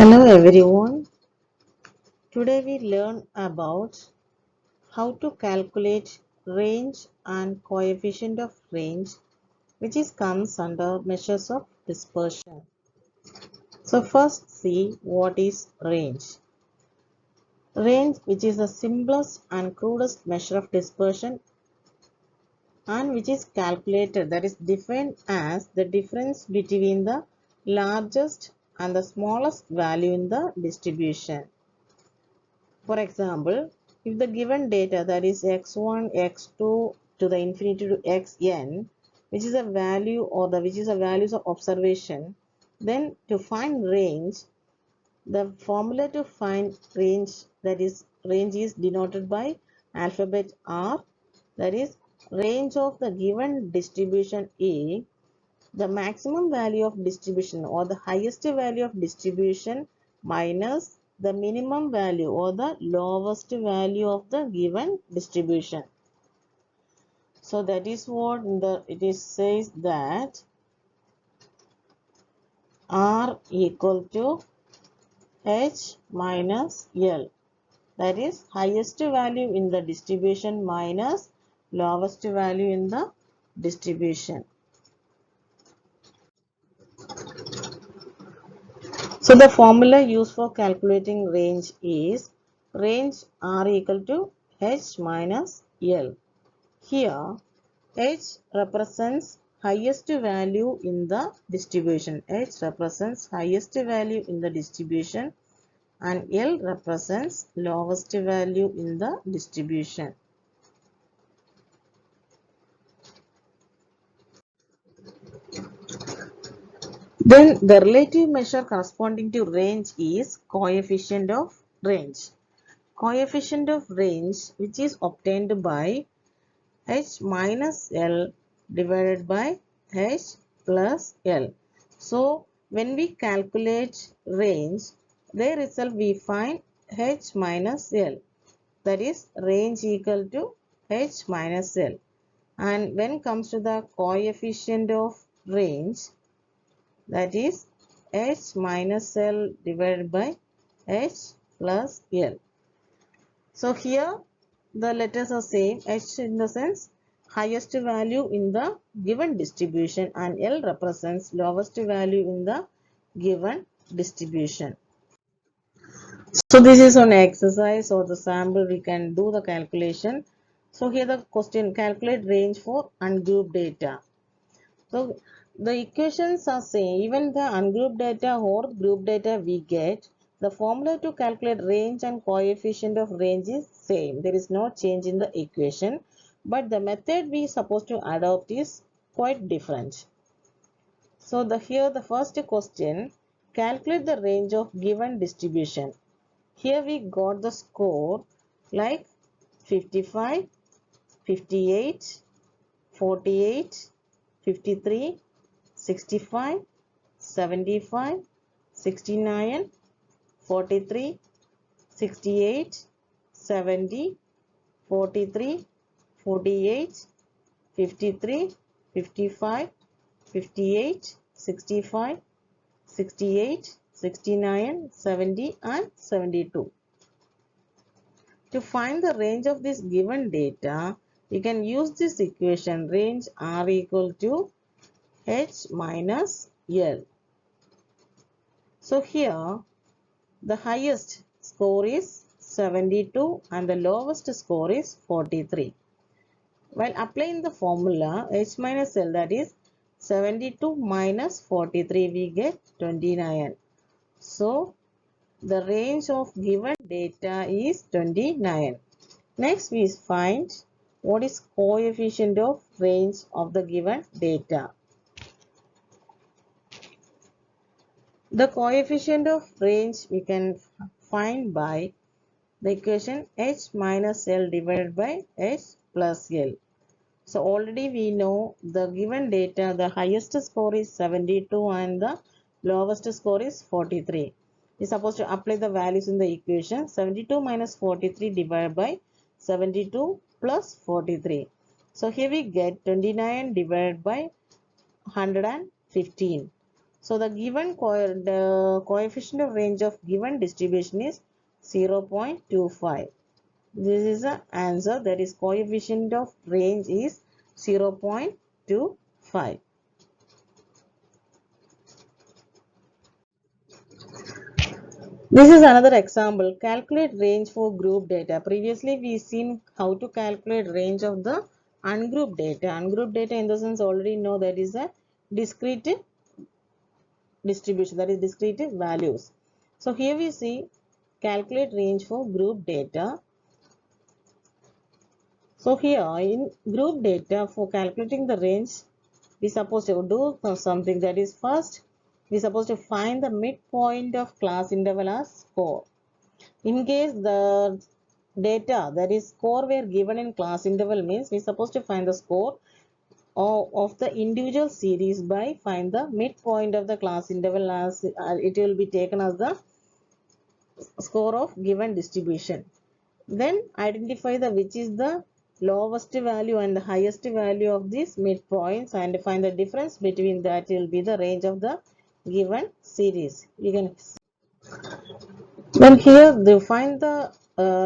Hello everyone. Today we learn about how to calculate range and coefficient of range, which is comes under measures of dispersion. So first see what is range. Range, which is the simplest and crudest measure of dispersion and which is calculated, that is defined as the difference between the largest and the smallest value in the distribution. For example, if the given data, that is x1, x2 to the infinity to xn, which is a value or the which is a values of observation, then to find range, the formula to find range, that is range is denoted by alphabet R, that is range of the given distribution A, the maximum value of distribution or the highest value of distribution minus the minimum value or the lowest value of the given distribution. So that is what it is says that R equal to H minus L, that is highest value in the distribution minus lowest value in the distribution. So the formula used for calculating range is range R equal to H minus L. Here H represents highest value in the distribution. H represents highest value in the distribution and L represents lowest value in the distribution. Then the relative measure corresponding to range is coefficient of range. Coefficient of range, which is obtained by H minus L divided by H plus L. So when we calculate range, there itself we find H minus L, that is range equal to H minus L. And when comes to the coefficient of range, that is H minus L divided by H plus L. So here the letters are same. H in the sense highest value in the given distribution and L represents lowest value in the given distribution. So this is an exercise or the sample, we can do the calculation. So here the question, calculate range for ungrouped data. So the equations are same, even the ungrouped data or group data we get, the formula to calculate range and coefficient of range is same. There is no change in the equation, but the method we supposed to adopt is quite different. So here the first question, calculate the range of given distribution. Here we got the score like 55, 58, 48, 53, 65, 75, 69, 43, 68, 70, 43, 48, 53, 55, 58, 65, 68, 69, 70 and 72. To find the range of this given data, we can use this equation range R equal to H minus L. So here the highest score is 72 and the lowest score is 43. While applying the formula H minus L, that is 72 minus 43, we get 29. So the range of given data is 29. Next we find what is coefficient of range of the given data. The coefficient of range we can find by the equation H minus L divided by H plus L. So already we know the given data, the highest score is 72 and the lowest score is 43. We are supposed to apply the values in the equation. 72 minus 43 divided by 72 plus 43. So here we get 29 divided by 115. So the the coefficient of range of given distribution is 0.25. This is the answer, that is coefficient of range is 0.25. This is another example. Calculate range for group data. Previously we seen how to calculate range of the ungrouped data. Ungrouped data in the sense already know that is a discrete distribution, that is discrete values. So here we see calculate range for group data. So here in group data, for calculating the range, we supposed to do something, that is first we supposed to find the midpoint of class interval as score. In case the data, that is score, were given in class interval, means we supposed to find the score of the individual series by find the midpoint of the class interval as it will be taken as the score of given distribution. Then identify the which is the lowest value and the highest value of these midpoints and find the difference between that will be the range of the given series. You can then here they find the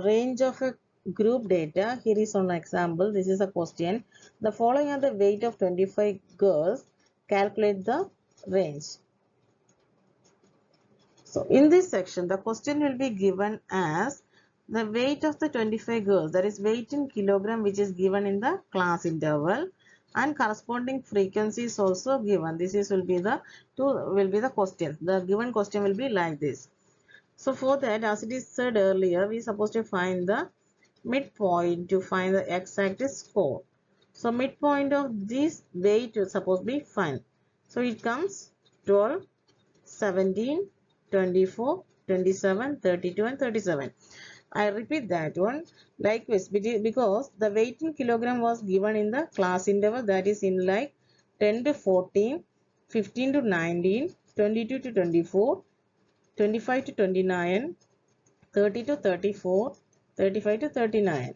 range of a group data. Here is an example. This is a question. The following are the weight of 25 girls. Calculate the range. So in this section, the question will be given as the weight of the 25 girls, that is weight in kilogram, which is given in the class interval, and corresponding frequency is also given. This is will be the question. The given question will be like this. So for that, as it is said earlier, we are supposed to find the midpoint to find the exact score. So midpoint of this weight is supposed to be find. So it comes 12, 17, 24, 27, 32 and 37. I repeat that one. Likewise, because the weight in kilogram was given in the class interval, that is in like 10 to 14, 15 to 19, 22 to 24, 25 to 29, 30 to 34, 35 to 39.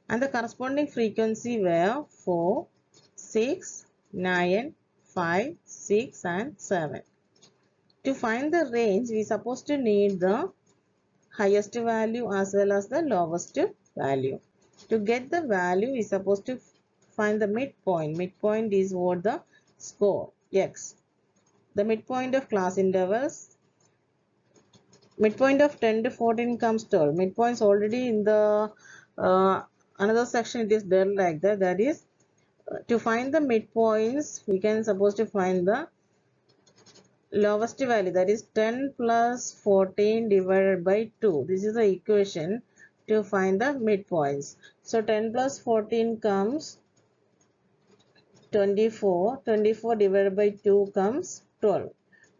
And the corresponding frequency were 4, 6, 9, 5, 6 and 7. To find the range, we supposed to need the highest value as well as the lowest value. To get the value, we supposed to find the midpoint. Midpoint is what the score, x. The midpoint of class intervals, midpoint of 10 to 14 comes 12. Midpoints already in the another section it is there like that. That is to find the midpoints, we can supposed to find the lowest value, that is 10 plus 14 divided by 2. This is the equation to find the midpoints. So 10 plus 14 comes 24. 24 divided by 2 comes 12.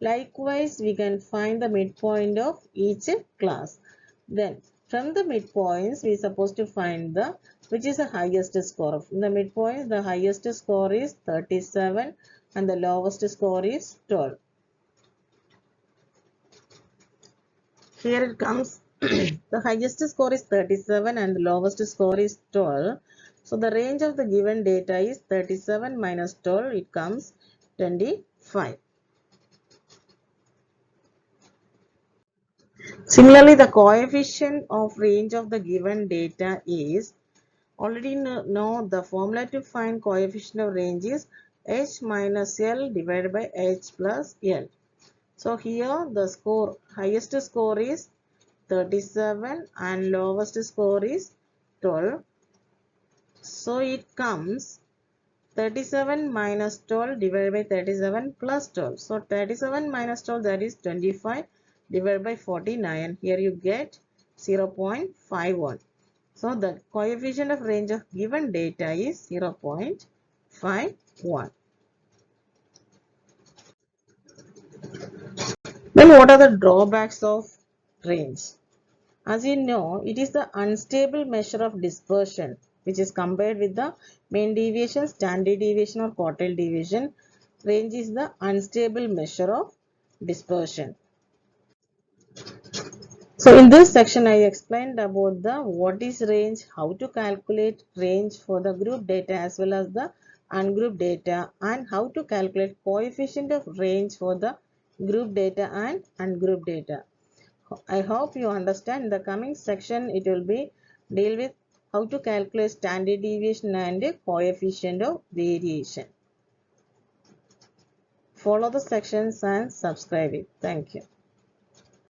Likewise, we can find the midpoint of each class. Then from the midpoints, we are supposed to find the which is the highest score. In the midpoint, the highest score is 37 and the lowest score is 12. Here it comes. The highest score is 37 and the lowest score is 12. So the range of the given data is 37 minus 12. It comes 25. Similarly, the coefficient of range of the given data is, already know the formula to find coefficient of range is h minus L divided by h plus L. So here the score, highest score is 37 and lowest score is 12. So it comes 37 minus 12 divided by 37 plus 12. So 37 minus 12, that is 25 divided by 49. Here you get 0.51. So the coefficient of range of given data is 0.51. Then what are the drawbacks of range? As you know, it is the unstable measure of dispersion which is compared with the mean deviation, standard deviation or quartile deviation. Range is the unstable measure of dispersion. So in this section I explained about the what is range, how to calculate range for the group data as well as the ungrouped data, and how to calculate coefficient of range for the group data and ungrouped data. I hope you understand. In the coming section, it will be deal with how to calculate standard deviation and coefficient of variation. Follow the sections and subscribe it. Thank you.